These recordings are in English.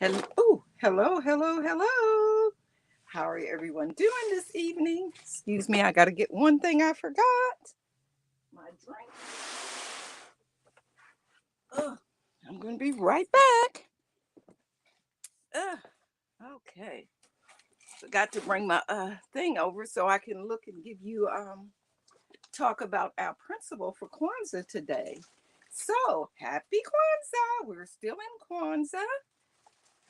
Hello, ooh, hello, hello, hello. How are everyone doing this evening? Excuse me, I got to get one thing I forgot. My drink. Ugh, I'm going to be right back. Ugh, okay. Forgot to bring my thing over so I can look and give you talk about our principle for Kwanzaa today. So, happy Kwanzaa. We're still in Kwanzaa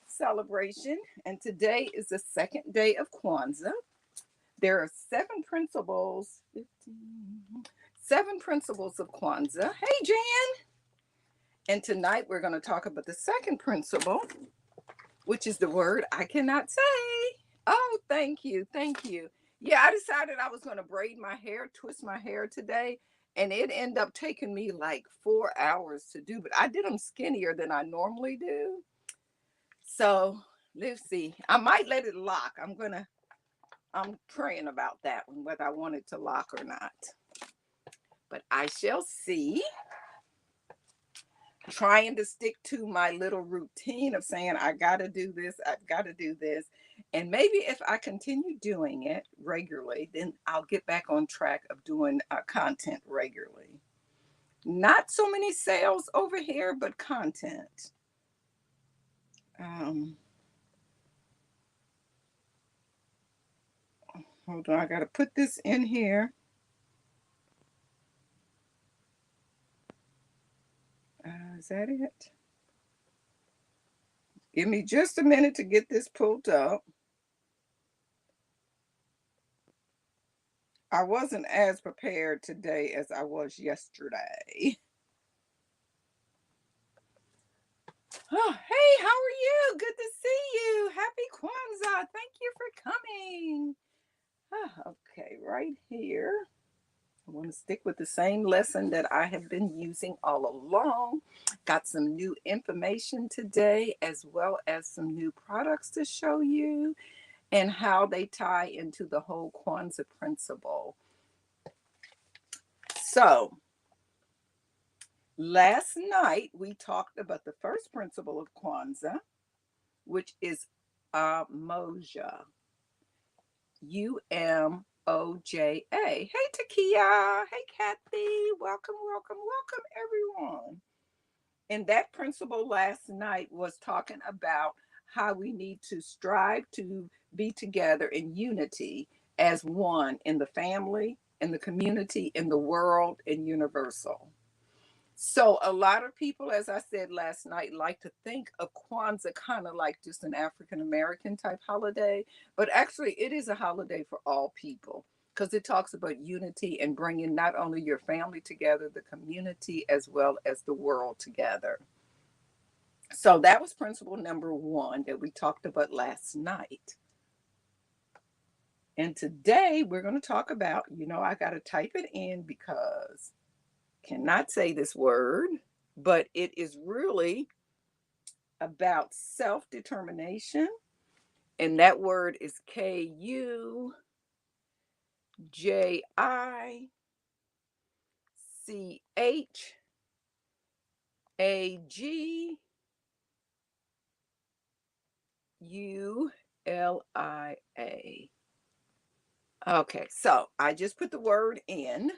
celebration, and today is the second day of Kwanzaa. There are seven principles. 15, seven principles of Kwanzaa. Hey, Jan. And tonight we're going to talk about the second principle, which is the word I cannot say. Oh, thank you. Thank you. Yeah, I decided I was going to braid my hair, twist my hair today, and it ended up taking me like 4 hours to do, but I did them skinnier than I normally do. So let's see. I might let it lock. I'm praying about that one, whether I want it to lock or not. But I shall see. Trying to stick to my little routine of saying, I got to do this, I've got to do this. And maybe if I continue doing it regularly, then I'll get back on track of doing content regularly. Not so many sales over here, but content. Um, Hold on, I got to put this in here. Is that it? Give me just a minute to get this pulled up. I wasn't as prepared today as I was yesterday. Oh, hey, how are you? Good to see you. Happy Kwanzaa. Thank you for coming. Okay, right here. I want to stick with the same lesson that I have been using all along. Got some new information today, as well as some new products to show you and how they tie into the whole Kwanzaa principle. So, last night we talked about the first principle of Kwanzaa, which is Moja. Umoja. Hey, Takia. Hey, Kathy. Welcome, welcome, welcome, everyone. And that principle last night was talking about how we need to strive to be together in unity as one in the family, in the community, in the world, and universal. So a lot of people, as I said last night, like to think of Kwanzaa kind of like just an African American type holiday, but actually it is a holiday for all people because it talks about unity and bringing not only your family together, the community as well as the world together. So that was principle number one that we talked about last night. And today we're going to talk about, I got to type it in because I cannot say this word, but it is really about self determination. And that word is Kujichagulia. Okay, so I just put the word in,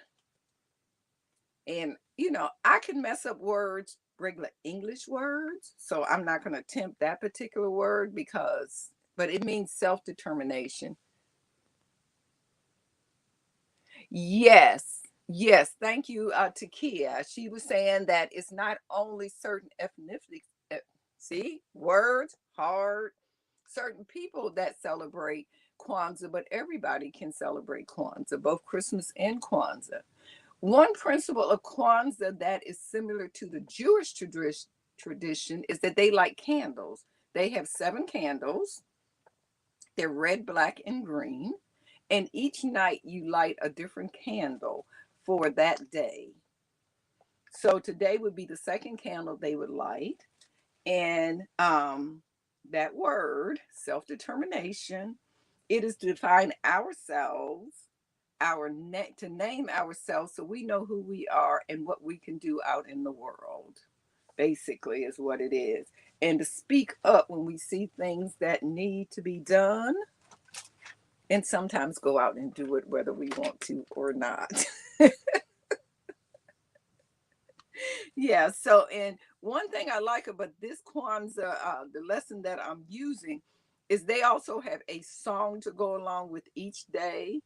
and I can mess up words, regular English words. So I'm not going to attempt that particular word but it means self determination. Yes. Yes. Thank you, Takia. She was saying that it's not only certain ethnicities, see, words, hard, certain people that celebrate Kwanzaa, but everybody can celebrate Kwanzaa, both Christmas and Kwanzaa. One principle of Kwanzaa that is similar to the Jewish tradition is that they light candles. They have seven candles. They're red, black, and green. And each night you light a different candle for that day. So today would be the second candle they would light. And that word, self determination, it is to define ourselves, to name ourselves so we know who we are and what we can do out in the world. basically, is what it is. And to speak up when we see things that need to be done, and sometimes go out and do it whether we want to or not. Yeah, so, and one thing I like about this Kwanzaa, the lesson that I'm using, is they also have a song to go along with each day.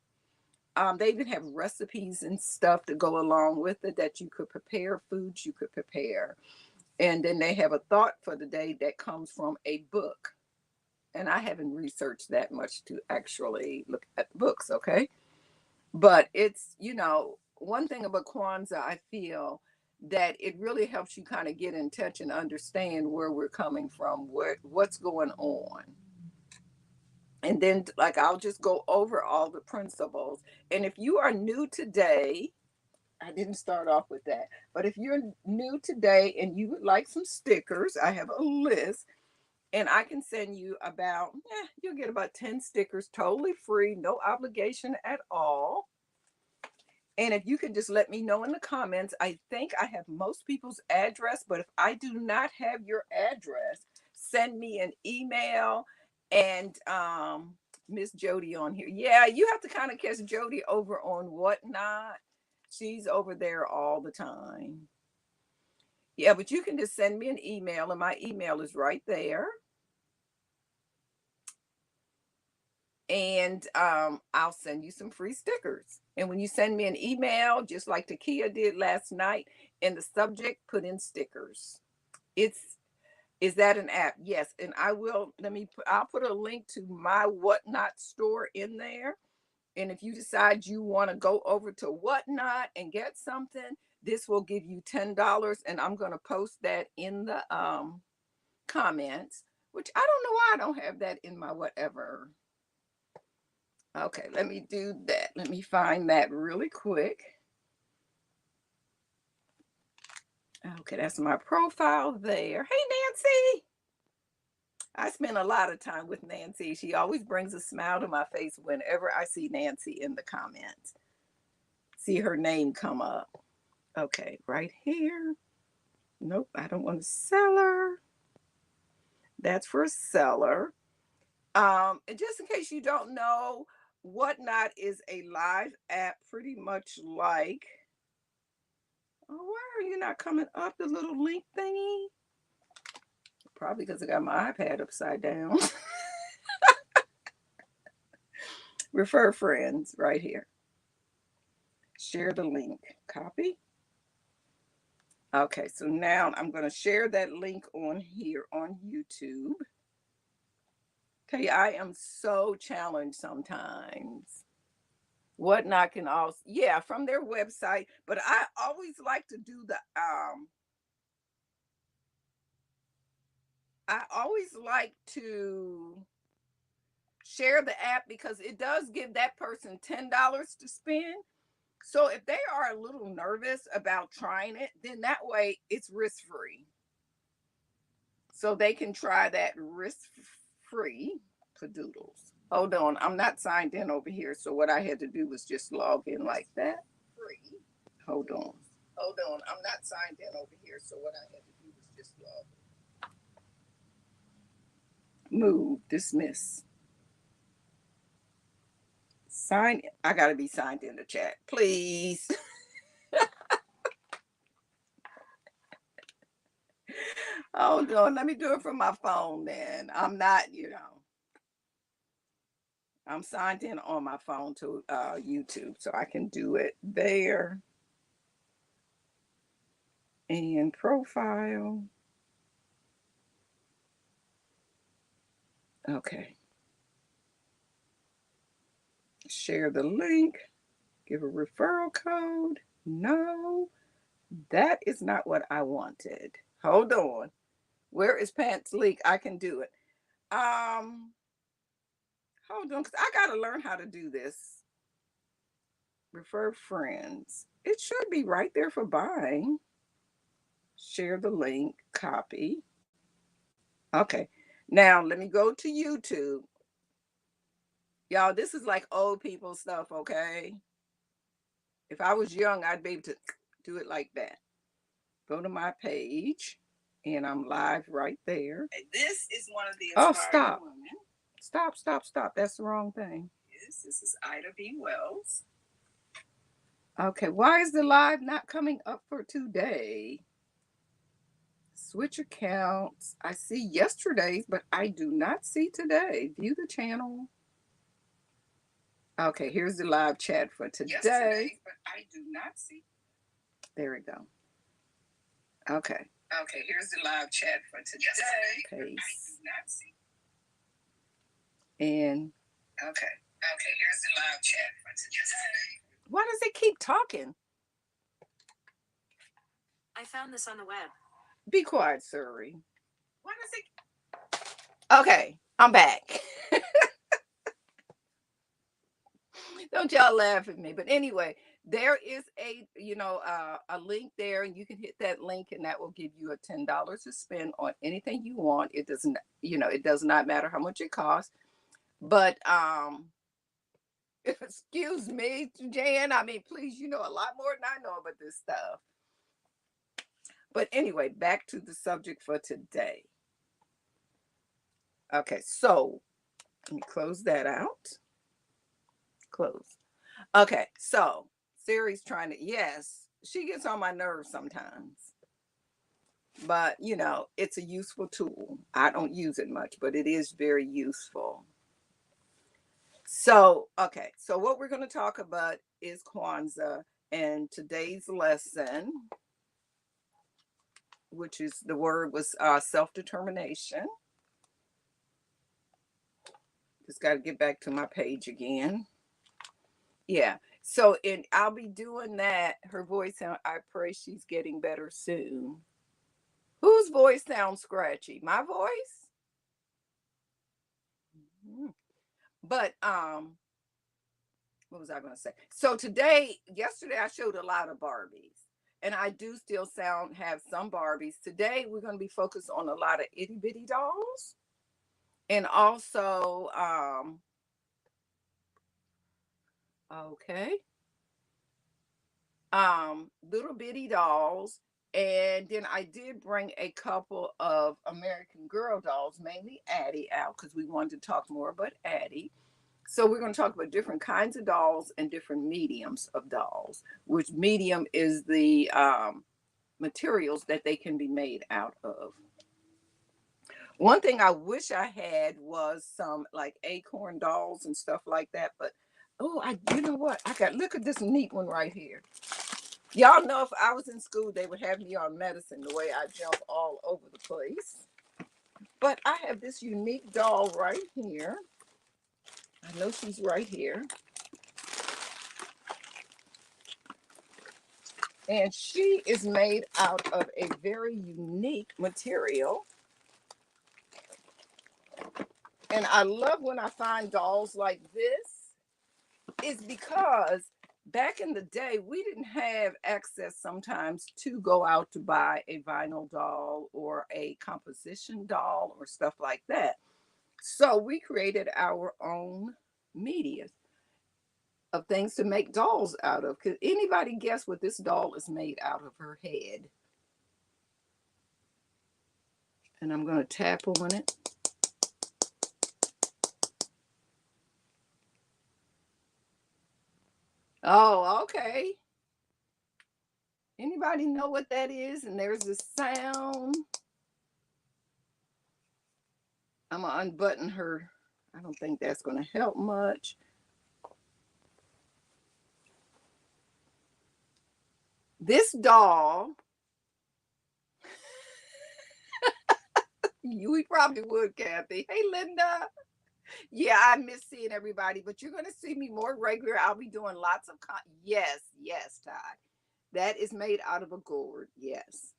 They even have recipes and stuff to go along with it that you could prepare, foods you could prepare. And then they have a thought for the day that comes from a book. And I haven't researched that much to actually look at the books, okay? But it's, one thing about Kwanzaa, I feel that it really helps you kind of get in touch and understand where we're coming from, what's going on. And then, like, I'll just go over all the principles. And if you are new today, I didn't start off with that, but if you're new today and you would like some stickers, I have a list, and I can send you about, you'll get about 10 stickers totally free, no obligation at all. And if you could just let me know in the comments, I think I have most people's address, but if I do not have your address, send me an email. And Miss Jody on here. Yeah, you have to kind of catch Jody over on Whatnot. She's over there all the time. Yeah, but you can just send me an email, and my email is right there. And I'll send you some free stickers. And when you send me an email, just like Takia did last night, in the subject, put in stickers. It's Is that an app? Yes. And I'll put a link to my Whatnot store in there. And if you decide you want to go over to Whatnot and get something, this will give you $10. And I'm going to post that in the comments, which I don't know why I don't have that in my whatever. Okay, let me do that. Let me find that really quick. Okay, that's my profile there. Hey, Nancy. I spend a lot of time with Nancy. She always brings a smile to my face whenever I see Nancy in the comments. See her name come up. Okay, right here. Nope, I don't want a seller. That's for a seller. And just in case you don't know, Whatnot is a live app, pretty much like. Oh, why are you not coming up, the little link thingy? Probably because I got my iPad upside down. Refer friends right here. Share the link. Copy. Okay, so now I'm going to share that link on here on YouTube. Tell you, I am so challenged sometimes. Whatnot can also, yeah, from their website, but I always like to do I always like to share the app because it does give that person $10 to spend. So if they are a little nervous about trying it, then that way it's risk free. So they can try that risk free Padoodles. Hold on, I'm not signed in over here. So what I had to do was just log in like that. Free. Hold on. Hold on, I'm not signed in over here. So what I had to do was just log in. Move, dismiss. Sign. I gotta be signed in the chat, please. Hold on, let me do it from my phone then. I'm not, I'm signed in on my phone to YouTube, so I can do it there. And profile. Okay. Share the link. Give a referral code. No, that is not what I wanted. Hold on. Where is Pants Leak? I can do it. Hold on, because I gotta learn how to do this. Refer friends. It should be right there for buying. Share the link. Copy. Okay. Now let me go to YouTube. Y'all, this is like old people stuff, okay? If I was young, I'd be able to do it like that. Go to my page. And I'm live right there. This is one of the inspiring women. Stop. That's the wrong thing. Yes, this is Ida B. Wells. Okay, why is the live not coming up for today? Switch accounts. I see yesterday's, but I do not see today. View the channel. Okay, here's the live chat for today. Yesterday, but I do not see. There we go. Okay. Okay, here's the live chat for today. Paste. I do not see. And okay. Okay, here's the live chat for today. Why does it keep talking? I found this on the web. Be quiet, Suri. Why does it? Okay, I'm back. Don't y'all laugh at me. But anyway, there is a link there, and you can hit that link, and that will give you a $10 to spend on anything you want. It doesn't, it does not matter how much it costs. But excuse me, Jan. I mean, please, you know a lot more than I know about this stuff. But anyway, back to the subject for today. Okay, so let me close that out. Close. Okay, so Siri's trying to, yes, she gets on my nerves sometimes. But, it's a useful tool. I don't use it much, but it is very useful. So, okay, so what we're going to talk about is Kwanzaa, and today's lesson, which is the word was self-determination. Just got to get back to my page again. Yeah. So I'll be doing that. Her voice sound. I pray she's getting better soon. Whose voice sounds scratchy? My voice. Mm-hmm. But what was I going to say? So yesterday I showed a lot of Barbies, and I do still have some Barbies. Today we're going to be focused on a lot of itty bitty dolls, and also okay. Little bitty dolls. And then I did bring a couple of American Girl dolls, mainly Addie, out because we wanted to talk more about Addie. So we're going to talk about different kinds of dolls and different mediums of dolls, which medium is the materials that they can be made out of. One thing I wish I had was some like acorn dolls and stuff like that. But you know what? Look at this neat one right here. Y'all know if I was in school, they would have me on medicine the way I jump all over the place. But I have this unique doll right here. I know she's right here. And she is made out of a very unique material. And I love when I find dolls like this, is because back in the day, we didn't have access sometimes to go out to buy a vinyl doll or a composition doll or stuff like that. So we created our own media of things to make dolls out of. Could anybody guess what this doll is made out of? Her head. And I'm going to tap on it. Oh, okay. Anybody know what that is? And there's the sound. I'm going to unbutton her. I don't think that's going to help much. This doll, we probably would, Kathy. Hey, Linda. Yeah, I miss seeing everybody, but you're going to see me more regular. I'll be doing lots of yes, Ty. That is made out of a gourd, yes.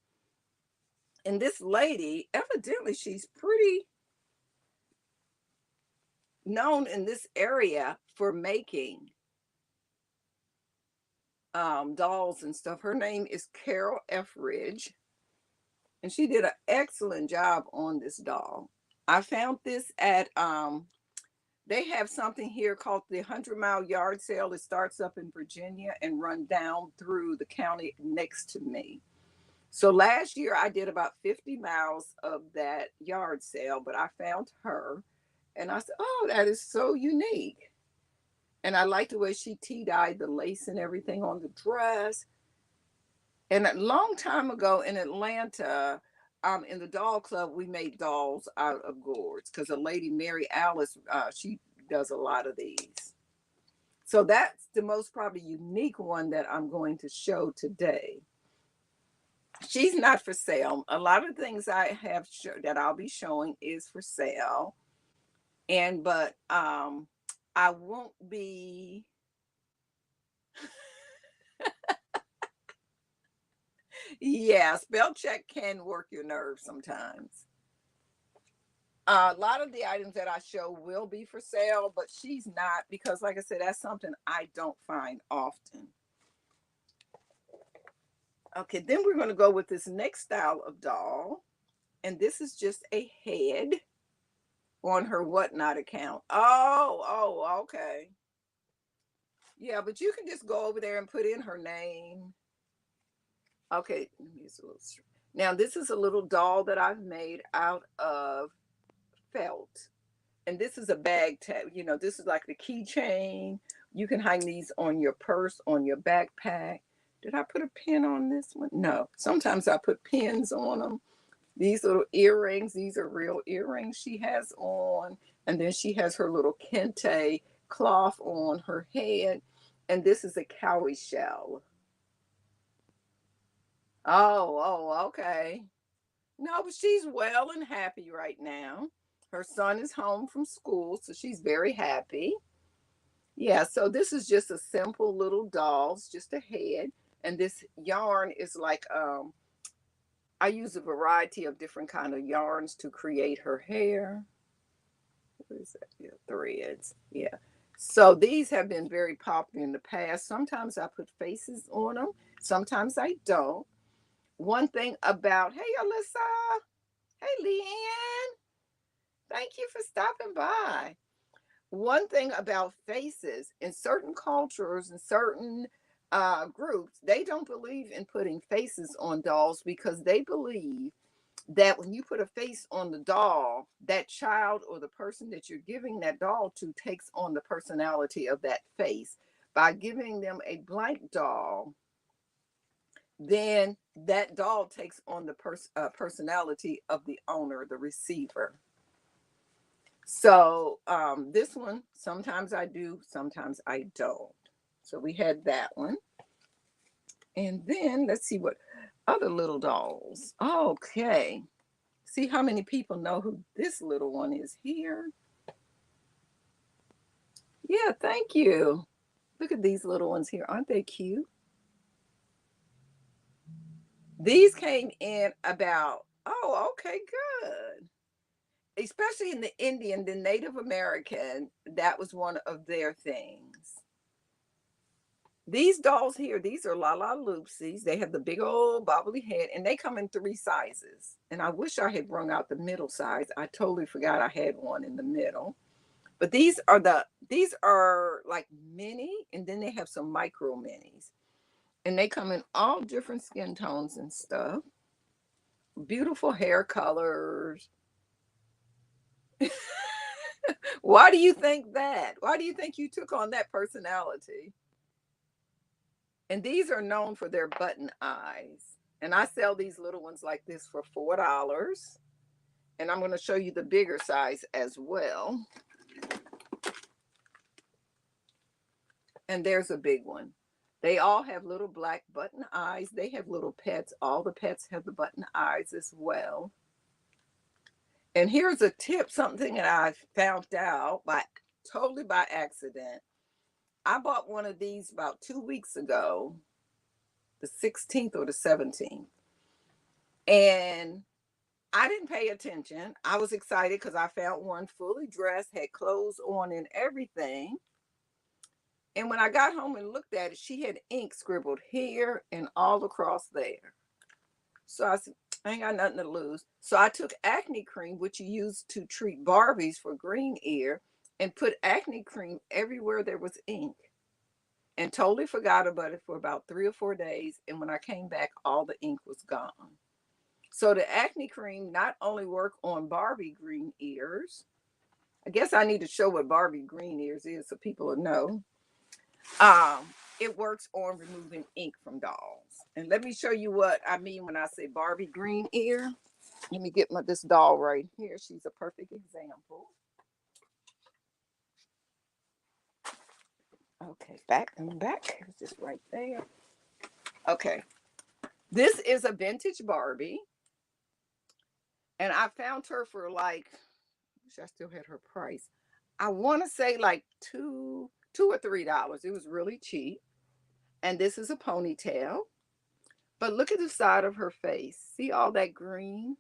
And this lady, evidently, she's pretty known in this area for making dolls and stuff. Her name is Carol Etheridge, and she did an excellent job on this doll. I found this at they have something here called the 100-mile yard sale. It starts up in Virginia and run down through the county next to me. So last year I did about 50 miles of that yard sale, but I found her and I said, "Oh, that is so unique." And I like the way she tea-dyed the lace and everything on the dress. And a long time ago in Atlanta, in the doll club, we made dolls out of gourds because a lady, Mary Alice, she does a lot of these. So that's the most probably unique one that I'm going to show today. She's not for sale. A lot of things I have that I'll be showing is for sale, and but I won't be. Yeah, spell check can work your nerves sometimes. A lot of the items that I show will be for sale, but she's not because, like I said, that's something I don't find often. Okay, then we're going to go with this next style of doll, and this is just a head on her whatnot account. Oh, okay. Yeah, but you can just go over there and put in her name. Okay, let me use a little. Now, this is a little doll that I've made out of felt. And this is a bag tag. This is like the keychain. You can hang these on your purse, on your backpack. Did I put a pin on this one? No. Sometimes I put pins on them. These little earrings, these are real earrings she has on. And then she has her little kente cloth on her head. And this is a cowrie shell. Okay. No, but she's well and happy right now. Her son is home from school, so she's very happy. Yeah, so this is just a simple little doll, it's just a head. And this yarn is like I use a variety of different kind of yarns to create her hair. What is that? Yeah, threads. Yeah. So these have been very popular in the past. Sometimes I put faces on them, sometimes I don't. One thing about, hey, Alyssa, hey, Leanne, thank you for stopping by. One thing about faces in certain cultures and certain groups, they don't believe in putting faces on dolls because they believe that when you put a face on the doll, that child or the person that you're giving that doll to takes on the personality of that face. By giving them a blank doll, then that doll takes on the personality of the owner, the receiver. So this one, sometimes I do, sometimes I don't. So we had that one. And then let's see what other little dolls. Okay. See how many people know who this little one is here? Yeah, thank you. Look at these little ones here. Aren't they cute? These came in about, oh, okay, good. Especially in the Indian, the Native American, that was one of their things. These dolls here, these are La La Loopsies. They have the big old bobbly head, and they come in 3 sizes. And I wish I had brung out the middle size. I totally forgot I had one in the middle. But these are like mini, and then they have some micro minis. And they come in all different skin tones and stuff. Beautiful hair colors. Why do you think that? Why do you think you took on that personality? And these are known for their button eyes. And I sell these little ones like this for $4. And I'm going to show you the bigger size as well. And there's a big one. They all have little black button eyes. They have little pets. All the pets have the button eyes as well. And here's a tip, something that I found out totally by accident. I bought one of these about 2 weeks ago, the 16th or the 17th. And I didn't pay attention. I was excited because I found one fully dressed, had clothes on and everything. And when I got home and looked at it, she had ink scribbled here and all across there. So I said, I ain't got nothing to lose. So I took acne cream, which you use to treat Barbies for green ear, and put acne cream everywhere there was ink. and totally forgot about it for about 3 or 4 days. And when I came back, all the ink was gone. So the acne cream not only worked on Barbie green ears, I guess I need to show what Barbie green ears is so people will know. Um, it works on removing ink from dolls. And let me show you what I mean when I say Barbie green ear. Let me get this doll right here. She's a perfect example. Okay, back and back. It's just right there. Okay, this is a vintage Barbie, and I found her for like, I wish I still had her price. I want to say like $2 or $3. It was really cheap. And this is a ponytail. But look at the side of her face. See all that green?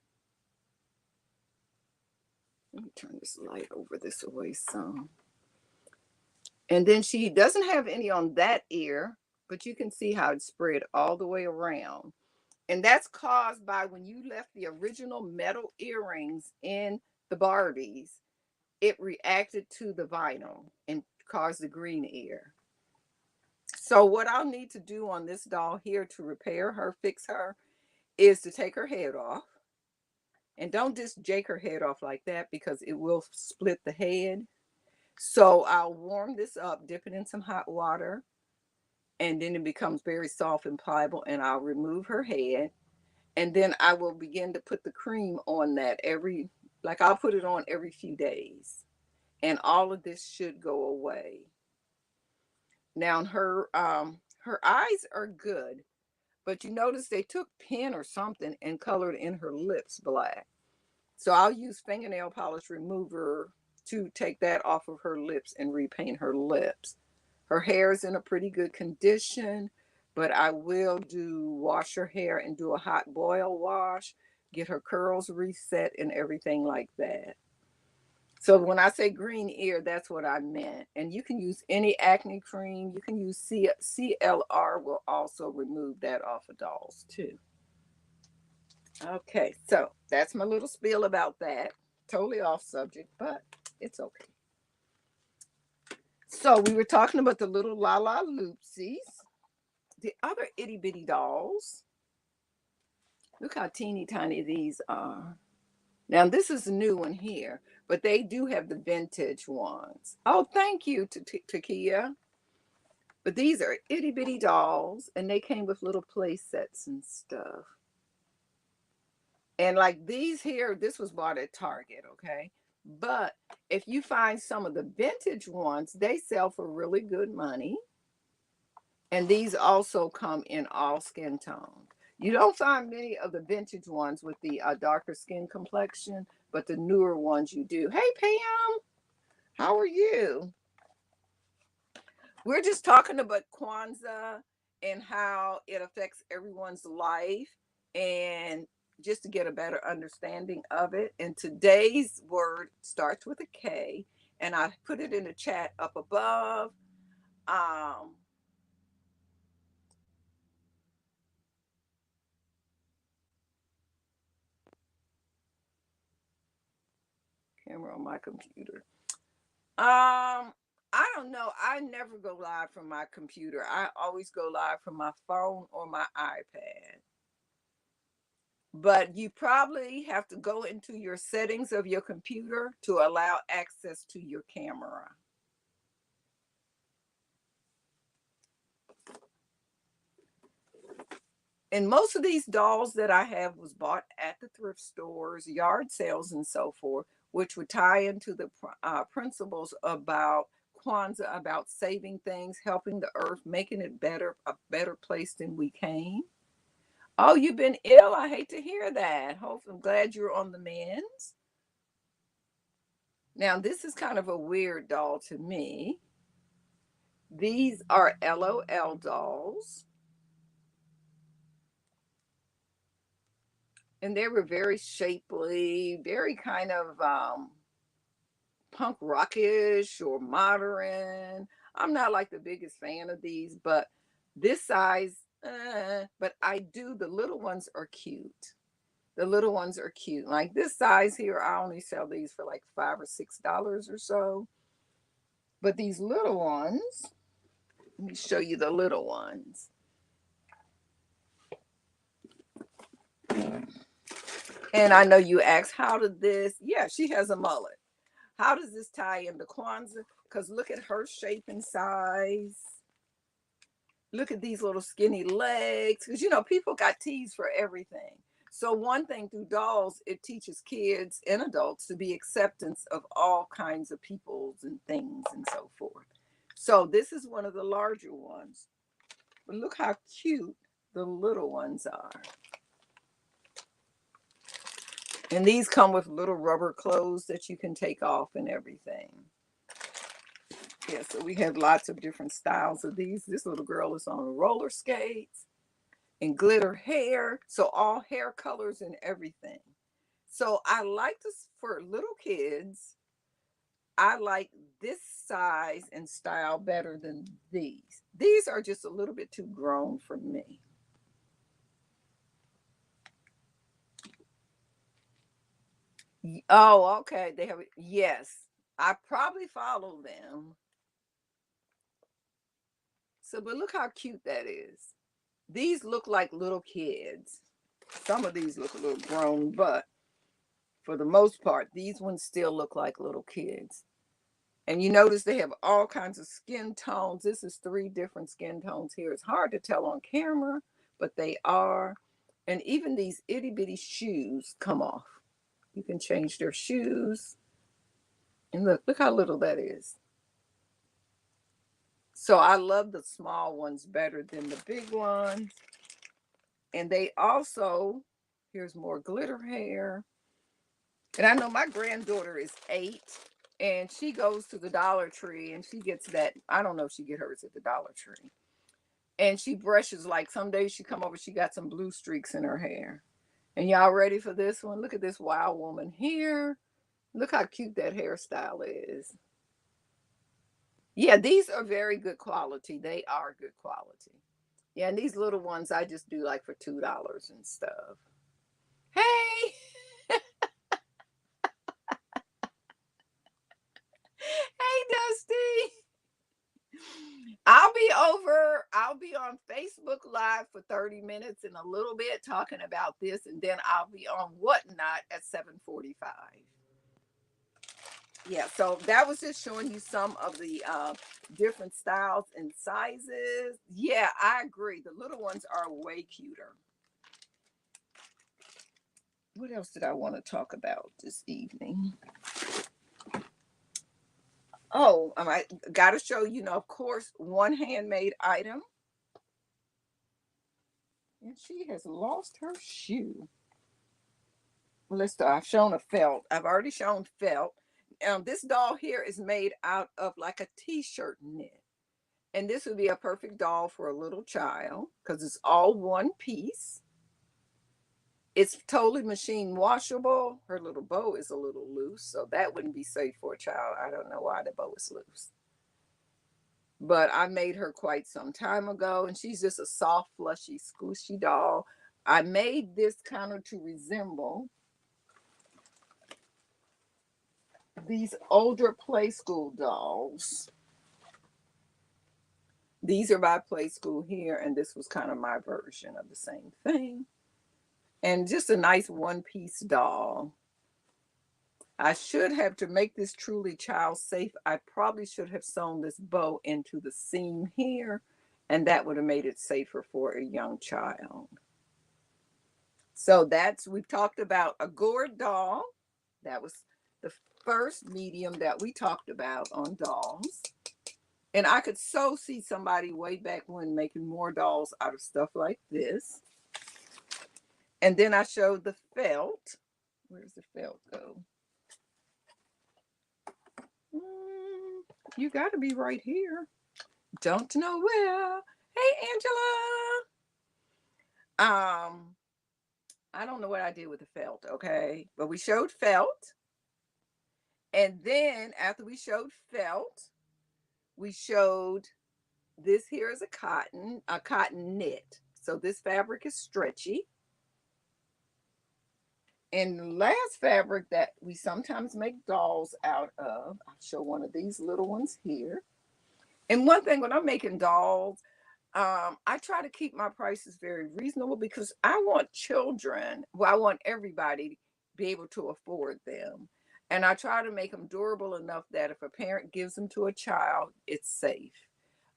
Let me turn this light over this away some. And then she doesn't have any on that ear, but you can see how it's spread all the way around. And that's caused by when you left the original metal earrings in the Barbies, it reacted to the vinyl and caused the green ear. So what I'll need to do on this doll here to repair her, fix her, is to take her head off. And don't just jake her head off like that because it will split the head. So I'll warm this up, dip it in some hot water, and then it becomes very soft and pliable, and I'll remove her head. And then I will begin to put the cream on that I'll put it on every few days. And all of this should go away. Now her eyes are good, but you notice they took pen or something and colored in her lips black. So I'll use fingernail polish remover to take that off of her lips and repaint her lips. Her hair is in a pretty good condition, but I will wash her hair and do a hot boil wash, get her curls reset and everything like that. So when I say green ear, that's what I meant. And you can use any acne cream. You can use CLR will also remove that off of dolls too. Okay, so that's my little spiel about that. Totally off subject, but it's okay. So we were talking about the little La La Loopsies, the other itty bitty dolls. Look how teeny tiny these are. Now this is a new one here, but they do have the vintage ones. Oh, thank you to Takia. But these are itty bitty dolls, and they came with little play sets and stuff. And like these here, this was bought at Target, okay? But if you find some of the vintage ones, they sell for really good money. And these also come in all skin tones. You don't find many of the vintage ones with the darker skin complexion, but the newer ones you do. Hey, Pam, how are you? We're just talking about Kwanzaa and how it affects everyone's life and just to get a better understanding of it. And today's word starts with a K, and I put it in the chat up above. Camera on my computer. I don't know. I never go live from my computer. I always go live from my phone or my iPad. But you probably have to go into your settings of your computer to allow access to your camera. And most of these dolls that I have was bought at the thrift stores, yard sales, and so forth, which would tie into the principles about Kwanzaa, about saving things, helping the earth, making it a better place than we came. Oh, you've been ill? I hate to hear that. I'm glad you're on the mends. Now, this is kind of a weird doll to me. These are LOL dolls. And they were very shapely, very kind of punk rockish or modern. I'm not like the biggest fan of these, but this size, but the little ones are cute. The little ones are cute. Like this size here, I only sell these for like $5 or $6 or so. But these little ones, Let me show you the little ones. And I know you asked, how did this? Yeah, she has a mullet. How does this tie into Kwanzaa? Because look at her shape and size. Look at these little skinny legs. Because, you know, people got tees for everything. So one thing through dolls, it teaches kids and adults to be acceptance of all kinds of peoples and things and so forth. So this is one of the larger ones. But look how cute the little ones are. And these come with little rubber clothes that you can take off and everything. Yeah, so we have lots of different styles of these. This little girl is on roller skates and glitter hair. So all hair colors and everything. So I like this for little kids. I like this size and style better than these. These are just a little bit too grown for me. Oh, okay. They have, yes. I probably follow them. So, but look how cute that is. These look like little kids. Some of these look a little grown, but for the most part, these ones still look like little kids. And you notice they have all kinds of skin tones. This is 3 different skin tones here. It's hard to tell on camera, but they are. And even these itty bitty shoes come off. You can change their shoes. And look how little that is. So I love the small ones better than the big ones. And they also, here's more glitter hair. And I know my granddaughter is 8 and she goes to the Dollar Tree and she gets that. I don't know if she get hers at the Dollar Tree. And she brushes, like some days she come over, she got some blue streaks in her hair. And y'all ready for this one? Look at this wild woman here. Look how cute that hairstyle is. Yeah, these are very good quality. They are good quality. Yeah, and these little ones I just do like for $2 and stuff. Hey, hey, Dusty. I'll be on Facebook Live for 30 minutes and a little bit talking about this, and then I'll be on Whatnot at 7:45. Yeah, so that was just showing you some of the different styles and sizes. Yeah, I agree. The little ones are way cuter. What else did I want to talk about this evening? Oh, I got to show you, of course, one handmade item. And she has lost her shoe. Well, I've shown a felt. I've already shown felt. This doll here is made out of like a t-shirt knit. And this would be a perfect doll for a little child because it's all one piece. It's totally machine washable. Her little bow is a little loose, so that wouldn't be safe for a child. I don't know why the bow is loose. But I made her quite some time ago, and she's just a soft, flushy, squishy doll. I made this kind of to resemble these older Play School dolls. These are by Play School here, and this was kind of my version of the same thing. And just a nice one-piece doll. I should have, to make this truly child safe, I probably should have sewn this bow into the seam here, and that would have made it safer for a young child. So we've talked about a gourd doll. That was the first medium that we talked about on dolls. And I could so see somebody way back when making more dolls out of stuff like this. And then I showed the felt. Where's the felt go? You got to be right here. Don't know where. Hey, Angela. I don't know what I did with the felt, okay? But we showed felt. And then after we showed felt, we showed this here is a cotton knit. So this fabric is stretchy. And the last fabric that we sometimes make dolls out of, I'll show one of these little ones here. And one thing when I'm making dolls, I try to keep my prices very reasonable because I want children, well, I want everybody to be able to afford them. And I try to make them durable enough that if a parent gives them to a child, it's safe.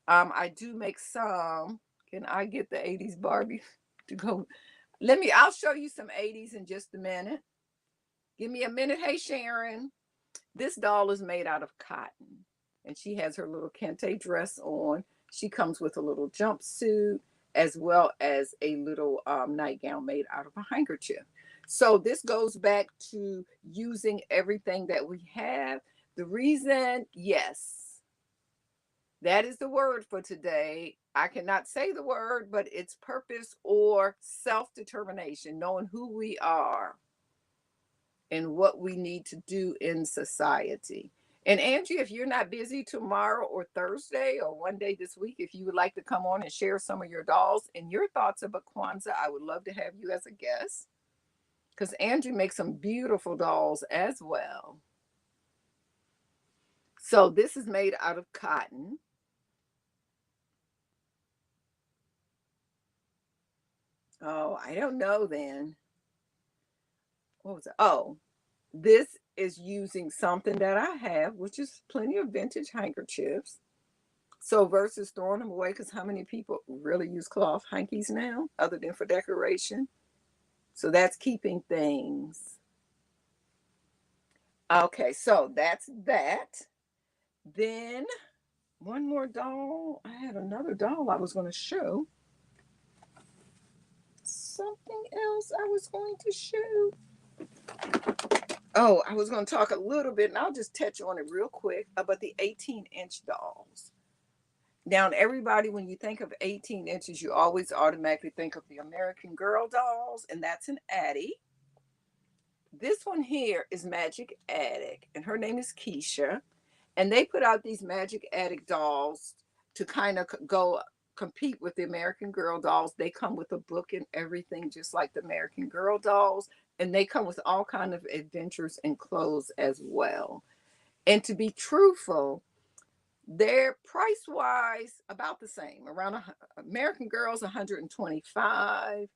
I do make some. Can I get the 80s Barbie to go? I'll show you some 80s in just a minute. Give me a minute. Hey, Sharon. This doll is made out of cotton, and she has her little kente dress on. She comes with a little jumpsuit as well as a little nightgown made out of a handkerchief. So this goes back to using everything that we have. The reason, yes, that is the word for today. I cannot say the word, but it's purpose or self determination, knowing who we are and what we need to do in society. And Angie, if you're not busy tomorrow or Thursday or one day this week, if you would like to come on and share some of your dolls and your thoughts about Kwanzaa, I would love to have you as a guest because Angie makes some beautiful dolls as well. So this is made out of cotton. Oh, I don't know then. What was it? Oh, this is using something that I have, which is plenty of vintage handkerchiefs. So versus throwing them away, because how many people really use cloth hankies now, other than for decoration? So that's keeping things. Okay, so that's that. Then one more doll. I had another doll I was going to show. Something else I was going to show. Oh, I was going to talk a little bit, and I'll just touch on it real quick about the 18-inch dolls. Now, everybody, when you think of 18 inches, you always automatically think of the American Girl dolls, and that's an Addie. This one here is Magic Attic, and her name is Keisha. And they put out these Magic Attic dolls to kind of go compete with the American Girl dolls. They come with a book and everything, just like the American Girl dolls, and they come with all kind of adventures and clothes as well. And to be truthful, they're price wise about the same. Around American Girls 125.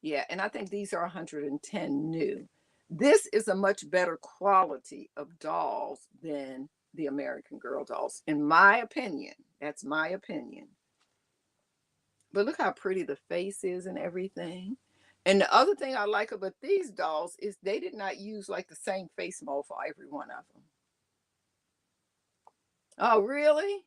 Yeah, and I think these are 110 new. This is a much better quality of dolls than the American Girl dolls, in my opinion. That's my opinion. But look how pretty the face is and everything. And the other thing I like about these dolls is they did not use like the same face mold for every one of them. Oh, really?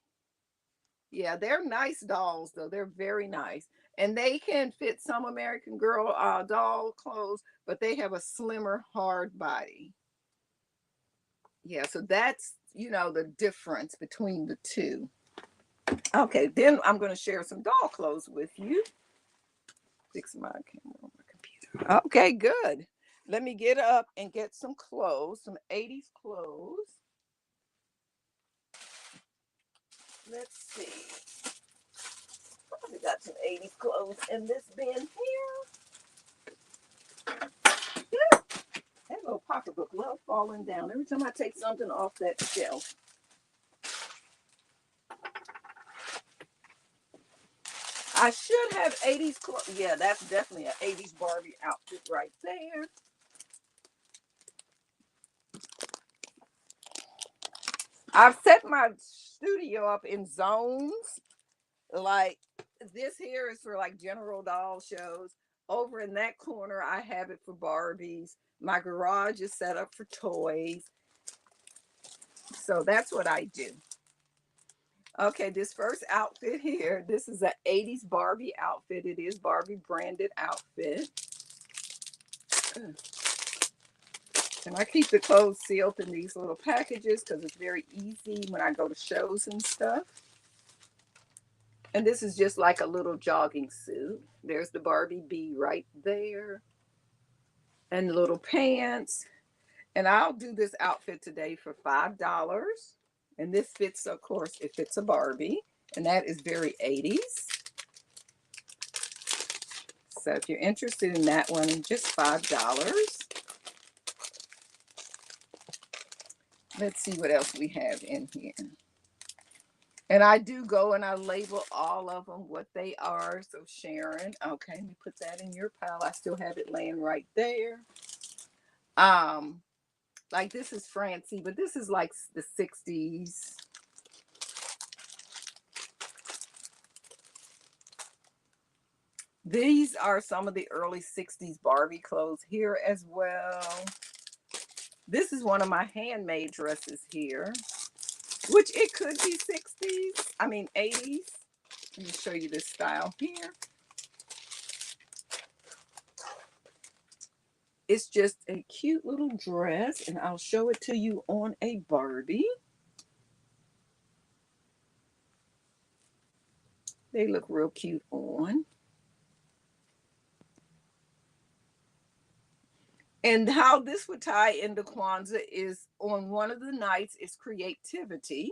Yeah, they're nice dolls, though. They're very nice. And they can fit some American Girl doll clothes, but they have a slimmer, hard body. Yeah, so that's, the difference between the two. Okay, then I'm going to share some doll clothes with you. Fix my camera on my computer. Okay, good. Let me get up and get some clothes, some 80s clothes. Let's see. Probably got some 80s clothes in this bin here. That little pocketbook love falling down every time I take something off that shelf. I should have 80s clothes. Yeah, that's definitely an 80s Barbie outfit right there. I've set my studio up in zones. Like this here is for like general doll shows. Over in that corner, I have it for Barbies. My garage is set up for toys. So that's what I do. Okay, this first outfit here, this is an 80s Barbie outfit. It is Barbie branded outfit. And I keep the clothes sealed in these little packages because it's very easy when I go to shows and stuff. And this is just like a little jogging suit. There's the Barbie bee right there. And the little pants. And I'll do this outfit today for $5. And this fits, of course, it fits a Barbie. And that is very 80s. So if you're interested in that one, just $5. Let's see what else we have in here. And I do go and I label all of them what they are. So Sharon, okay, let me put that in your pile. I still have it laying right there. Um, like this is Francie, but this is like the 60s. These are some of the early 60s Barbie clothes here as well. This is one of my handmade dresses here, which it could be 60s. I mean 80s. Let me show you this style here. It's just a cute little dress, and I'll show it to you on a Barbie. They look real cute on. And how this would tie into Kwanzaa is on one of the nights is creativity.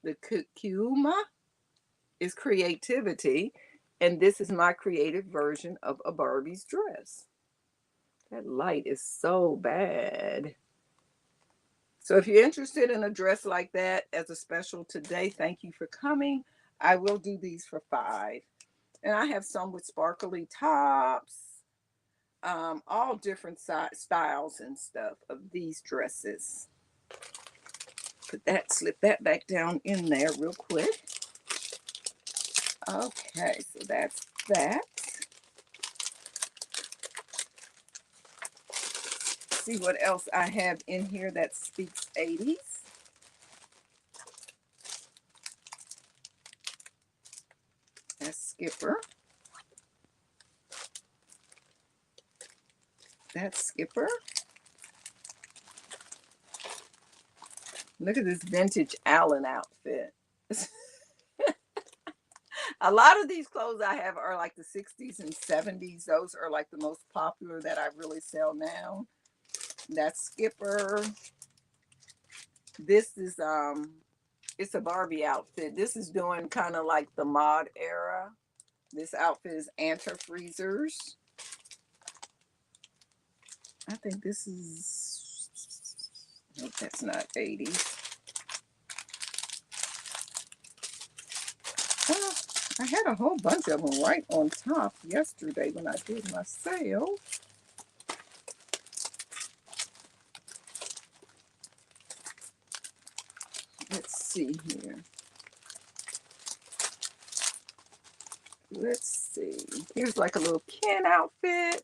The kukuma is creativity. And this is my creative version of a Barbie's dress. That light is so bad. So if you're interested in a dress like that as a special today, thank you for coming. I will do these for $5. And I have some with sparkly tops, all different styles and stuff of these dresses. Slip that back down in there real quick. Okay, so that's that. See what else I have in here that speaks 80s. That's Skipper. That's Skipper. Look at this vintage Allen outfit. A lot of these clothes I have are like the 60s and 70s. Those are like the most popular that I really sell now. That's Skipper. This is it's a Barbie outfit. This is doing kind of like the mod era. This outfit is antifreezers. I think this is, nope, that's not 80s. Well, I had a whole bunch of them right on top yesterday when I did my sale. Let's see here. Let's see. Here's like a little Ken outfit.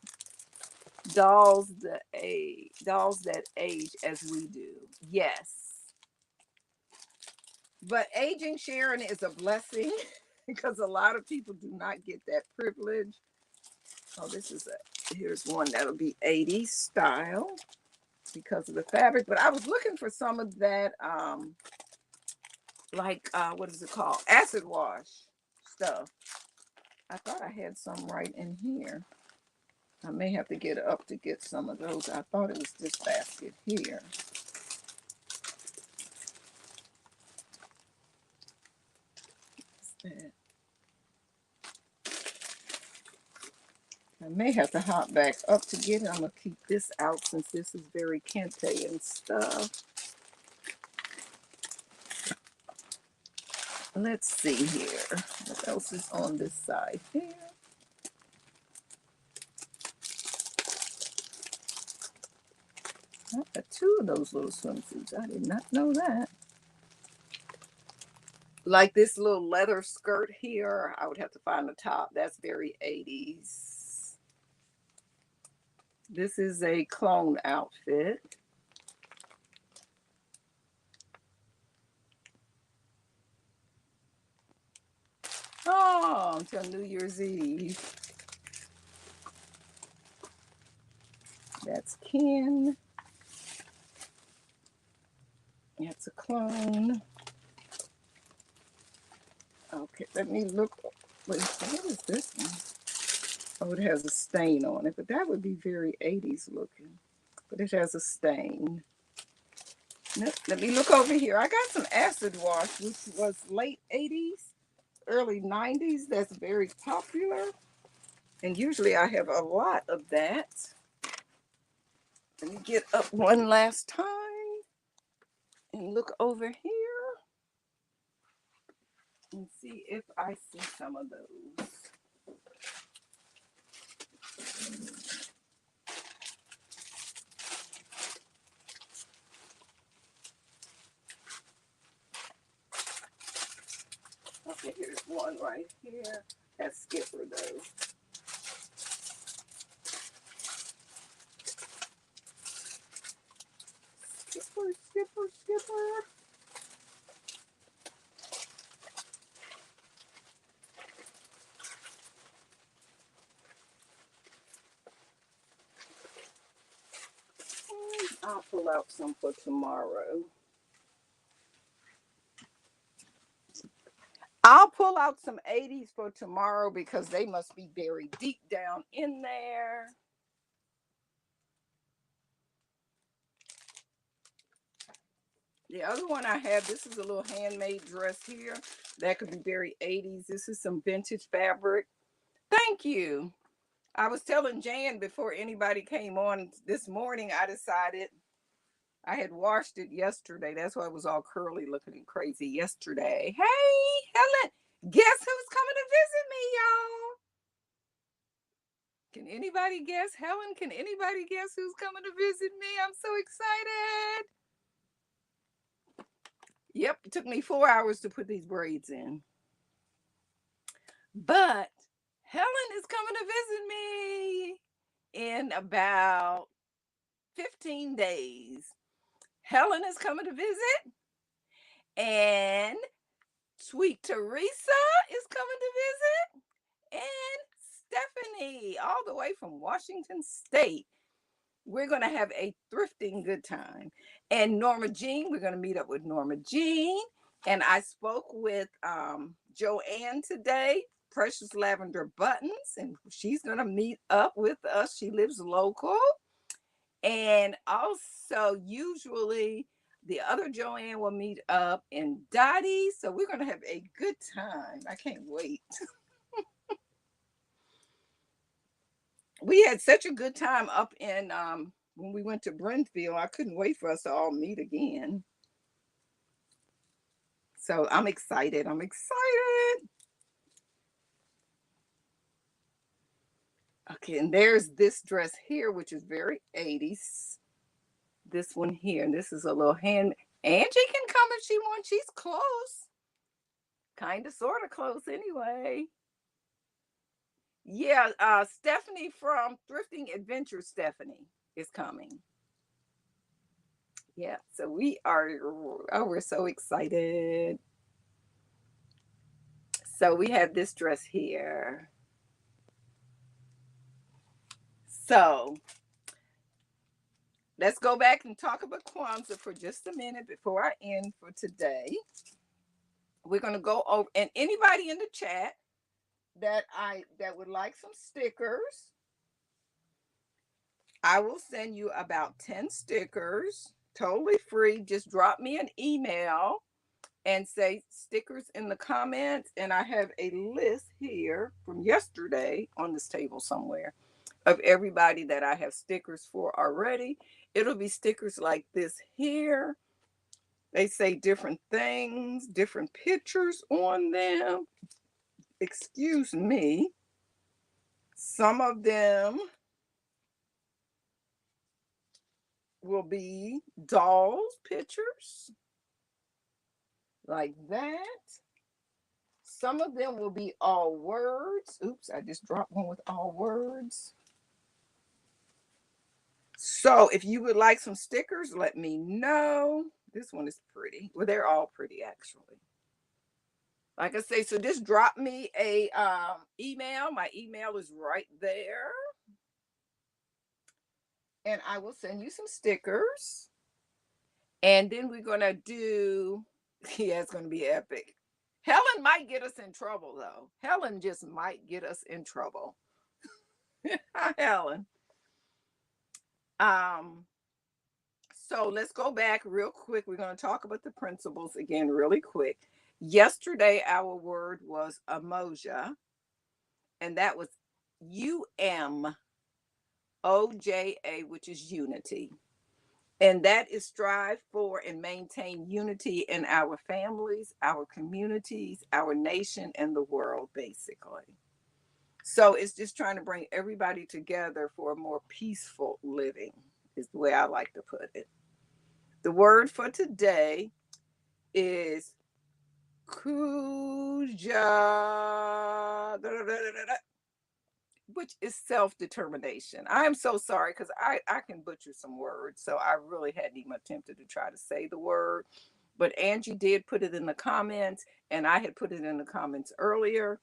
Dolls that age as we do. Yes. But aging, Sharon, is a blessing because a lot of people do not get that privilege. Oh, here's one that'll be 80s style because of the fabric. But I was looking for some of that, what is it called? Acid wash stuff. I thought I had some right in here. I may have to get up to get some of those. I thought it was this basket here. I may have to hop back up to get it. I'm going to keep this out since this is very kente and stuff. Let's see here. What else is on this side here? I got 2 of those little swimsuits. I did not know that. Like this little leather skirt here. I would have to find the top. That's very 80s. This is a clone outfit. Oh, until New Year's Eve. That's Ken. That's a clone. Okay, let me look. Wait, what is this one? Oh, it has a stain on it, but that would be very 80s looking. But it has a stain. Let me look over here. I got some acid wash, which was late 80s, early 90s. That's very popular. And usually I have a lot of that. Let me get up one last time and look over here. and see if I see some of those. Okay, here's one right here. That's Skipper though. Skipper, Skipper, Skipper. I'll pull out some for tomorrow. I'll pull out some 80s for tomorrow because they must be buried deep down in there. The other one I have, this is a little handmade dress here. That could be very 80s. This is some vintage fabric. Thank you. I was telling Jan before anybody came on this morning, I decided I had washed it yesterday. That's why it was all curly looking and crazy yesterday. Hey, Helen, guess who's coming to visit me, y'all? Can anybody guess? Helen, can anybody guess who's coming to visit me? I'm so excited. Yep, it took me 4 hours to put these braids in. But Helen is coming to visit me in about 15 days. Helen is coming to visit, and Sweet Teresa is coming to visit, and Stephanie, all the way from Washington State. We're going to have a thrifting good time. And Norma Jean, we're going to meet up with Norma Jean. And I spoke with Joanne today, Precious Lavender Buttons, and she's going to meet up with us. She lives local. And also, usually, the other Joanne will meet up in Dottie. So we're going to have a good time. I can't wait. We had such a good time up in when we went to Brentville. I couldn't wait for us to all meet again. So I'm excited. I'm excited. Okay, and there's this dress here, which is very 80s. This one here, and this is a little hand. Angie can come if she wants. She's close. Kind of, sort of close anyway. Yeah, Stephanie from Thrifting Adventure, Stephanie, is coming. Yeah, so we're so excited. So we have this dress here. So let's go back and talk about Kwanzaa for just a minute before I end for today. We're going to go over, and anybody in the chat that would like some stickers, I will send you about 10 stickers, totally free. Just drop me an email and say stickers in the comments, and I have a list here from yesterday on this table somewhere of everybody that I have stickers for already. It'll be stickers like this here. They say different things, different pictures on them. Excuse me. Some of them will be dolls pictures like that. Some of them will be all words. Oops, I just dropped one with all words. So if you would like some stickers, let me know. This one is pretty. Well, they're all pretty actually. Like I say, so just drop me a email. My email is right there. And I will send you some stickers. And then we're going to do, yeah, it's going to be epic. Helen might get us in trouble, though. Helen just might get us in trouble. Hi, Helen. Um, so let's go back real quick. We're going to talk about the principles again really quick. Yesterday, our word was emoja, and that was UMOJA, which is unity. And that is strive for and maintain unity in our families, our communities, our nation, and the world, basically. So it's just trying to bring everybody together for a more peaceful living, is the way I like to put it. The word for today is which is self-determination. I am so sorry because I can butcher some words, so I really hadn't even attempted to try to say the word. But Angie did put it in the comments, and I had put it in the comments earlier.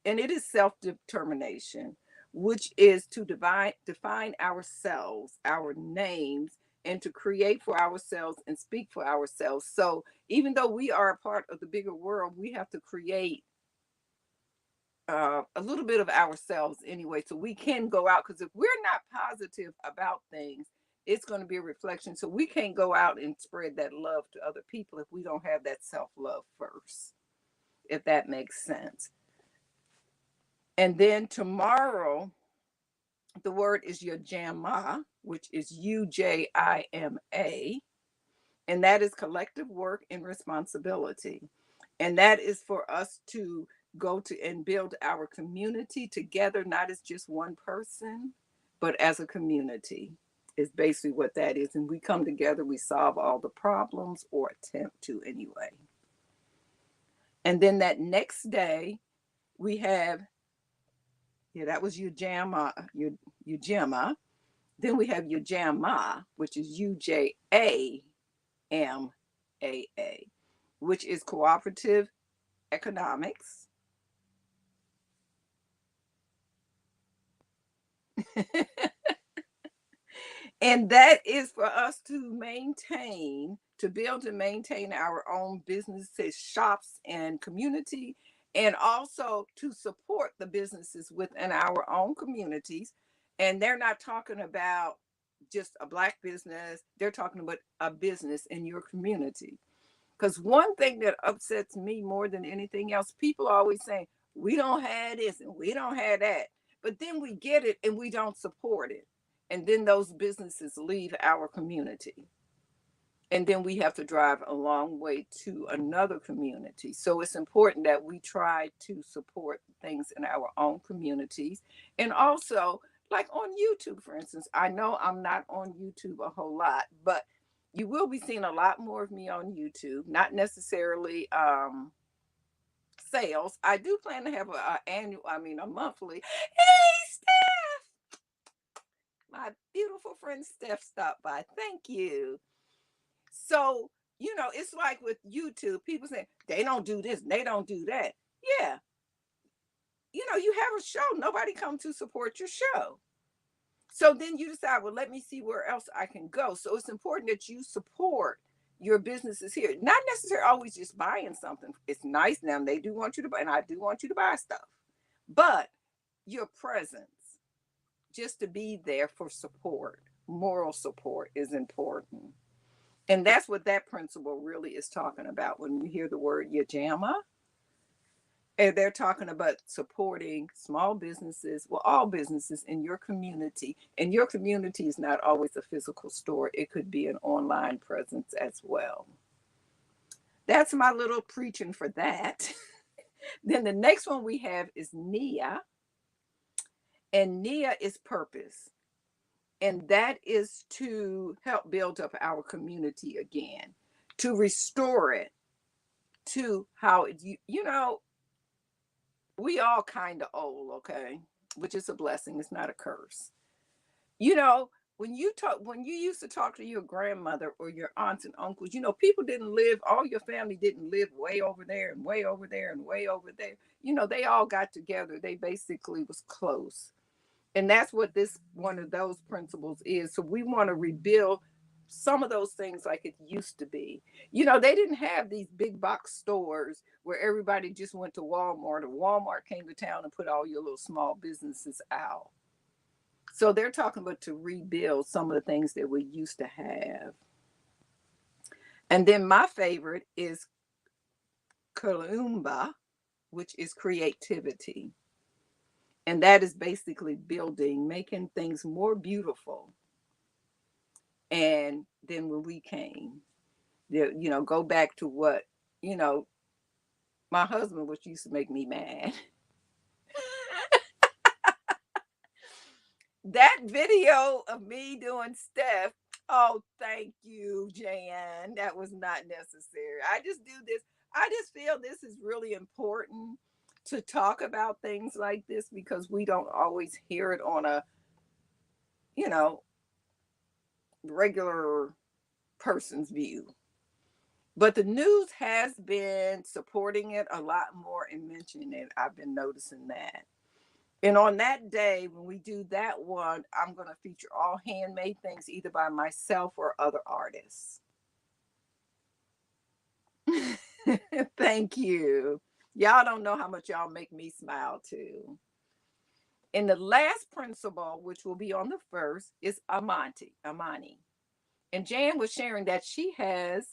And it is self-determination, which is to define ourselves, our names, and to create for ourselves and speak for ourselves. So even though we are a part of the bigger world, we have to create a little bit of ourselves anyway, so we can go out. Because if we're not positive about things, it's going to be a reflection. So we can't go out and spread that love to other people if we don't have that self-love first, if that makes sense. And then tomorrow, the word is Yajama, which is Ujima, and that is collective work and responsibility. And that is for us to go to and build our community together, not as just one person, but as a community, is basically what that is. And we come together, we solve all the problems, or attempt to anyway. And then that next day, we have, yeah, that was Ujima. Then we have Ujama, which is Ujama, which is cooperative economics. And that is for us to build and maintain our own businesses, shops, and community, and also to support the businesses within our own communities. And they're not talking about just a Black business, they're talking about a business in your community. Because one thing that upsets me more than anything else, people are always saying, we don't have this and we don't have that. But then we get it and we don't support it. And then those businesses leave our community. And then we have to drive a long way to another community. So it's important that we try to support things in our own communities. And also, like on YouTube, for instance, I know I'm not on YouTube a whole lot, but you will be seeing a lot more of me on YouTube, not necessarily sales. I do plan to have a monthly. Hey, Steph, my beautiful friend Steph stopped by. Thank you. So, it's like with YouTube, people say they don't do this, they don't do that. Yeah, you have a show, nobody come to support your show. So then you decide, well, let me see where else I can go. So it's important that you support your businesses here. Not necessarily always just buying something. It's nice now. They do want you to buy, and I do want you to buy stuff. But your presence, just to be there for support, moral support is important. And that's what that principle really is talking about when you hear the word Yajama. And they're talking about supporting small businesses, well, all businesses in your community. And your community is not always a physical store, it could be an online presence as well. That's my little preaching for that. Then the next one we have is Nia, and Nia is purpose. And that is to help build up our community again, to restore it to how we all kind of old, okay, which is a blessing, it's not a curse. you know when you used to talk to your grandmother or your aunts and uncles, people didn't live, all your family didn't live way over there and way over there and way over there. They all got together, they basically was close. And that's what this one of those principles is. So we want to rebuild some of those things like it used to be. They didn't have these big box stores where everybody just went to Walmart, or Walmart came to town and put all your little small businesses out. So they're talking about to rebuild some of the things that we used to have. And then my favorite is Kalumba, which is creativity. And that is basically building, making things more beautiful. And then when we came, go back to what, you know, my husband, which used to make me mad. That video of me doing Steph, oh, thank you, Jan. That was not necessary. I just do this. I just feel this is really important to talk about things like this because we don't always hear it on a, you know, regular person's view. But the news has been supporting it a lot more and mentioning it. I've been noticing that. And on that day, when we do that one, I'm going to feature all handmade things either by myself or other artists. Thank you. Y'all don't know how much y'all make me smile too. And the last principle, which will be on the first, is Amani. And Jan was sharing that she has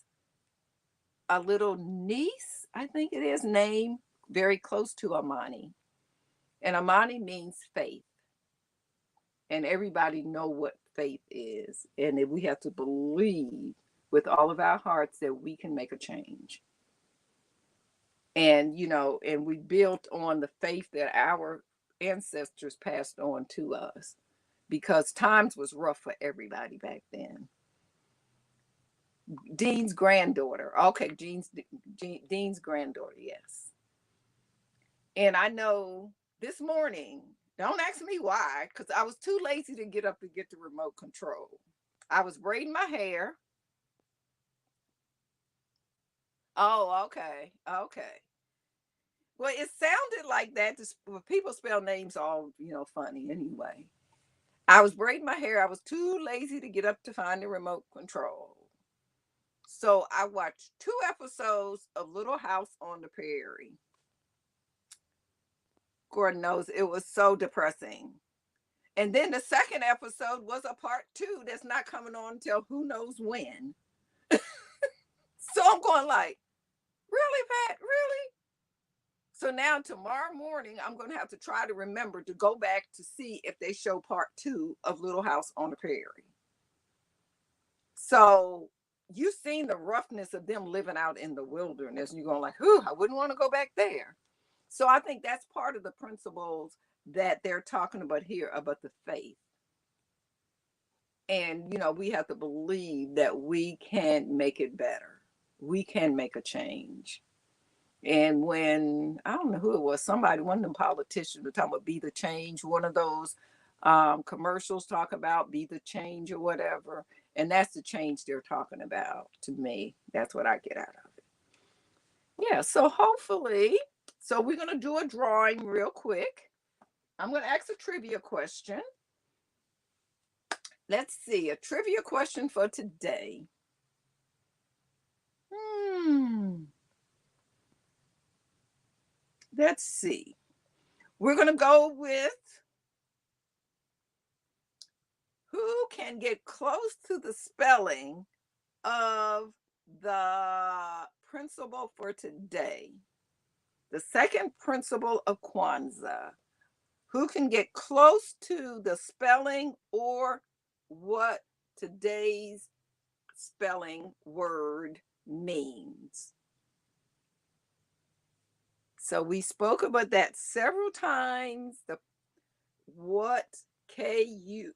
a little niece, I think it is, named very close to Amani. And Amani means faith. And everybody know what faith is. And that we have to believe with all of our hearts that we can make a change. And, and we built on the faith that our ancestors passed on to us because times was rough for everybody back then. Dean's granddaughter. Okay, Dean's granddaughter, yes. And I know this morning, don't ask me why, because I was too lazy to get up to get the remote control. I was braiding my hair. Oh, okay. Okay. Well, it sounded like that. People spell names all, funny anyway. I was braiding my hair. I was too lazy to get up to find the remote control. So I watched 2 episodes of Little House on the Prairie. Gordon knows it was so depressing. And then the second episode was a part 2 that's not coming on until who knows when. So I'm going like, really, Pat? Really? So now tomorrow morning, I'm going to have to try to remember to go back to see if they show part 2 of Little House on the Prairie. So you've seen the roughness of them living out in the wilderness. And you're going like, I wouldn't want to go back there. So I think that's part of the principles that they're talking about here about the faith. And, we have to believe that we can make it better. We can make a change. And when, I don't know who it was, one of them politicians were talking about be the change, one of those commercials talk about be the change or whatever. And that's the change they're talking about to me. That's what I get out of it. Yeah, so hopefully, we're going to do a drawing real quick. I'm going to ask a trivia question. Let's see, a trivia question for today. Let's see. We're going to go with who can get close to the spelling of the principle for today. The second principle of Kwanzaa. Who can get close to the spelling or what today's spelling word means? So we spoke about that several times. What KU?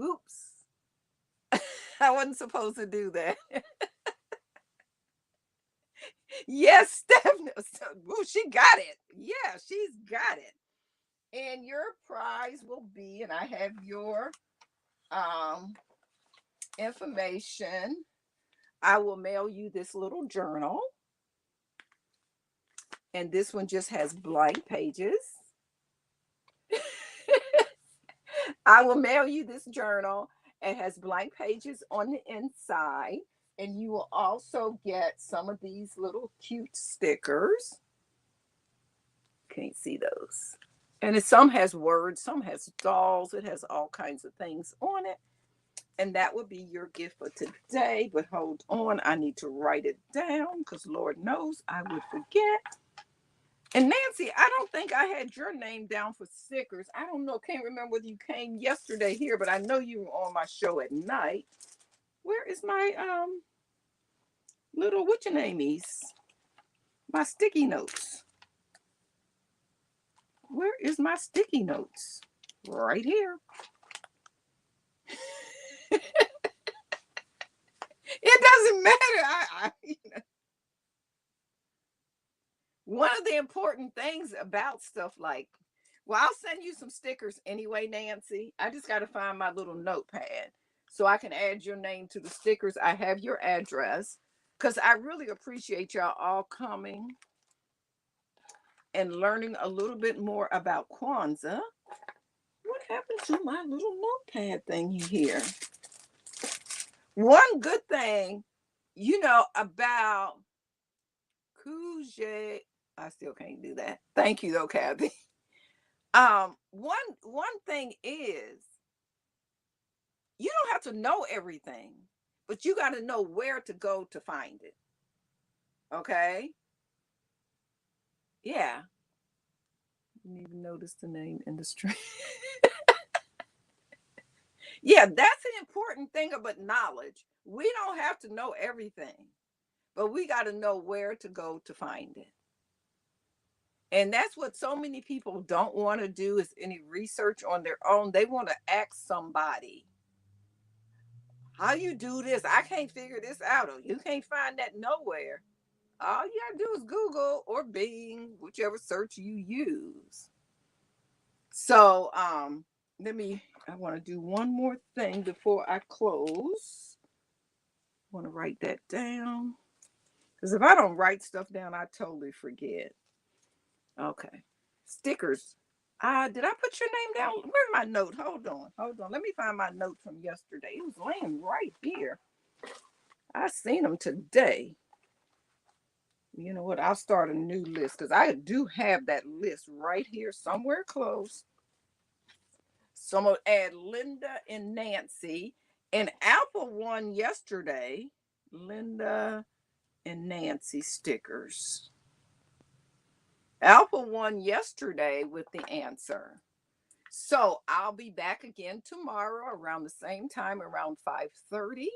Oops. I wasn't supposed to do that. Yes, Stephanie. Ooh, she got it. Yeah, she's got it. And your prize will be, and I have your information. I will mail you this little journal. And this one just has blank pages. I will mail you this journal. It has blank pages on the inside. And you will also get some of these little cute stickers. Can't see those. And some has words, some has dolls. It has all kinds of things on it. And that would be your gift for today. But hold on, I need to write it down because Lord knows I would forget. And Nancy, I don't think I had your name down for stickers. I don't know. Can't remember whether you came yesterday here, but I know you were on my show at night. Where is my little whatchanamies? My sticky notes. Where is my sticky notes? Right here. It doesn't matter. One of the important things about stuff like, well, I'll send you some stickers anyway, Nancy. I just got to find my little notepad so I can add your name to the stickers. I have your address because I really appreciate y'all all coming and learning a little bit more about Kwanzaa. What happened to my little notepad thing here? One good thing, about Kujichagulia. I still can't do that. Thank you though, Kathy. One thing is you don't have to know everything, but you got to know where to go to find it. Okay? Yeah. Didn't even notice the name in the stream. Yeah, that's an important thing about knowledge. We don't have to know everything, but we got to know where to go to find it. And that's what so many people don't want to do is any research on their own. They want to ask somebody, how you do this? I can't figure this out. Or you can't find that nowhere. All you gotta do is Google or Bing, whichever search you use. So I want to do one more thing before I close. I want to write that down. Because if I don't write stuff down, I totally forget. Okay. Stickers. Did I put your name down? Where's my note? Hold on. Hold on. Let me find my note from yesterday. It was laying right here. I seen them today. You know what? I'll start a new list because I do have that list right here somewhere close. So I'm going to add Linda and Nancy. And Alpha won yesterday. Linda and Nancy stickers. Alpha won yesterday with the answer. So I'll be back again tomorrow around the same time, around 5:30.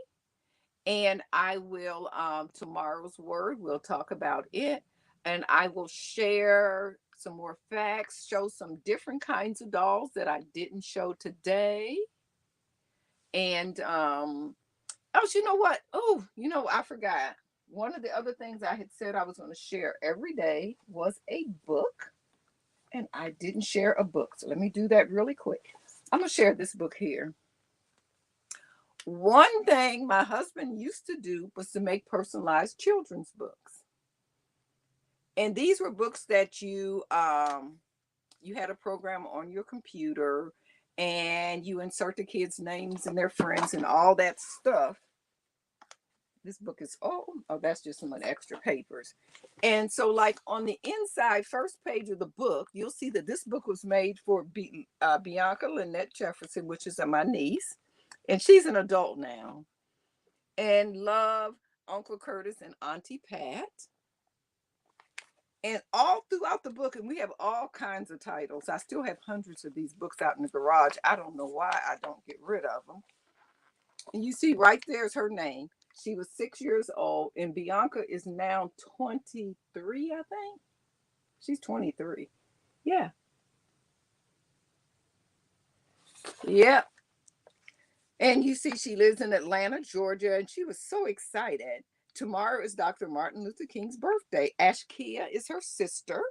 And I will, tomorrow's word, we'll talk about it. And I will share some more facts, show some different kinds of dolls that I didn't show today. And, oh, you know what? Oh, I forgot. One of the other things I had said I was going to share every day was a book. And I didn't share a book. So let me do that really quick. I'm going to share this book here. One thing my husband used to do was to make personalized children's books. And these were books that you had a program on your computer and you insert the kids' names and their friends and all that stuff. This book is that's just some extra papers. And so like on the inside first page of the book, you'll see that this book was made for Bianca Lynette Jefferson, which is my niece. And she's an adult now. And love Uncle Curtis and Auntie Pat. And all throughout the book, and we have all kinds of titles. I still have hundreds of these books out in the garage. I don't know why I don't get rid of them. And you see right there's her name. She was 6 years old, and Bianca is now 23, I think. She's 23. Yeah. Yep. And you see, she lives in Atlanta, Georgia, and she was so excited. Tomorrow is Dr. Martin Luther King's birthday. Ashkia is her sister,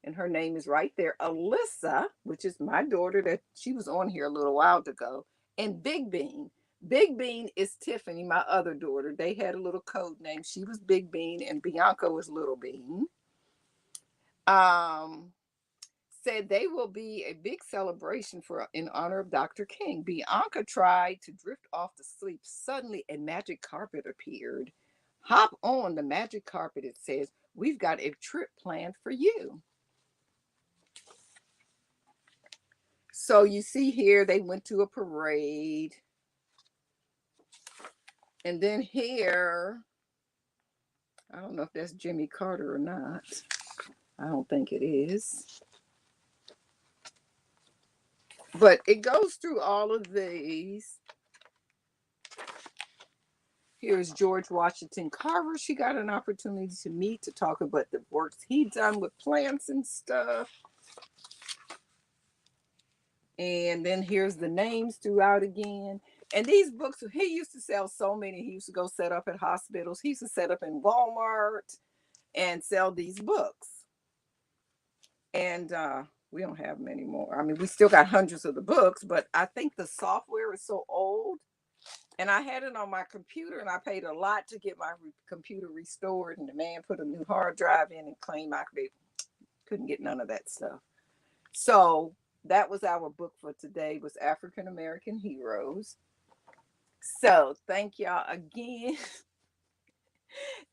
and her name is right there. Alyssa, which is my daughter, that she was on here a little while ago, and Big Bean. Big Bean is Tiffany, my other daughter. They had a little code name. She was Big Bean, and Bianca was Little Bean. Said they will be a big celebration in honor of Dr. King. Bianca tried to drift off to sleep. Suddenly, a magic carpet appeared. Hop on the magic carpet, it says. We've got a trip planned for you. So you see here, they went to a parade. And then here, I don't know if that's Jimmy Carter or not. I don't think it is. But it goes through all of these. Here's George Washington Carver. She got an opportunity to meet to talk about the works he done with plants and stuff. And then here's the names throughout again. And these books, he used to sell so many. He used to go set up at hospitals. He used to set up in Walmart and sell these books. And we don't have them anymore. I mean, we still got hundreds of the books, but I think the software is so old. And I had it on my computer, and I paid a lot to get my computer restored. And the man put a new hard drive in and claimed I couldn't get none of that stuff. So that was our book for today, was African American Heroes. So thank y'all again.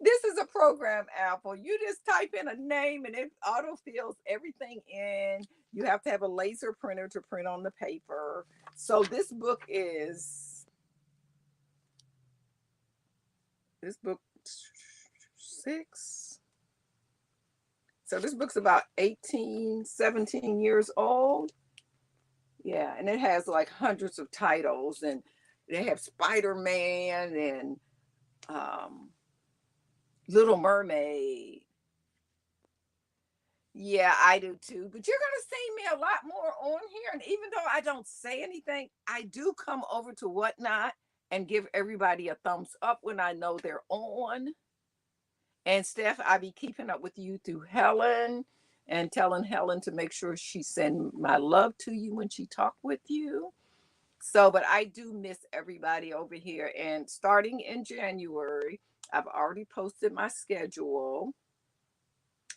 This is a program, Apple. You just type in a name and it autofills everything in. You have to have a laser printer to print on the paper. So this book 6. So this book's about 18, 17 years old. Yeah, and it has like hundreds of titles, and they have Spider-Man and Little Mermaid. Yeah, I do too. But you're going to see me a lot more on here. And even though I don't say anything, I do come over to Whatnot and give everybody a thumbs up when I know they're on. And Steph, I be keeping up with you through Helen and telling Helen to make sure she send my love to you when she talk with you. So, but I do miss everybody over here. And starting in January, I've already posted my schedule.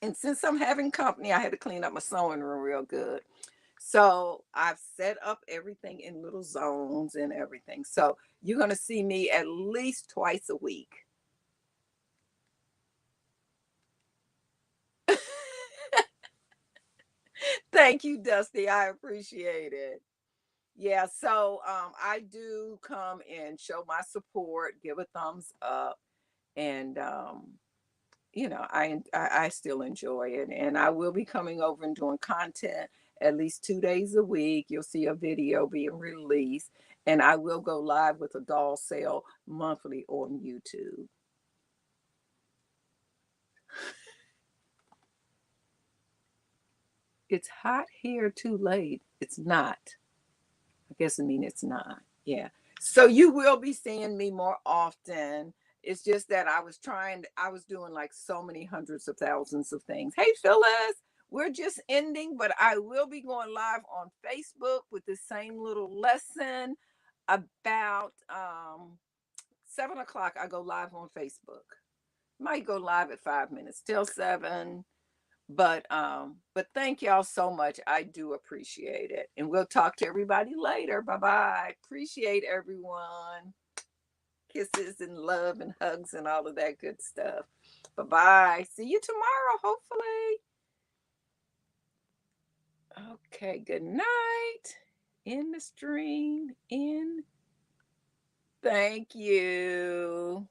And since I'm having company, I had to clean up my sewing room real good. So I've set up everything in little zones and everything. So you're going to see me at least twice a week. Thank you, Dusty. I appreciate it. Yeah, so I do come and show my support, give a thumbs up, and I still enjoy it, and I will be coming over and doing content at least 2 days a week. You'll see a video being released, and I will go live with a doll sale monthly on YouTube. It's hot here, too late. It's not. I guess I mean it's not. Yeah. So you will be seeing me more often. It's just that I was doing like so many hundreds of thousands of things. Hey, Phyllis, we're just ending, but I will be going live on Facebook with the same little lesson about 7 o'clock. I go live on Facebook. Might go live at 5 minutes till 7. But thank y'all so much. I do appreciate it. And we'll talk to everybody later. Bye-bye. Appreciate everyone. Kisses and love and hugs and all of that good stuff. Bye-bye. See you tomorrow, hopefully. Okay, good night. In the stream. In. Thank you.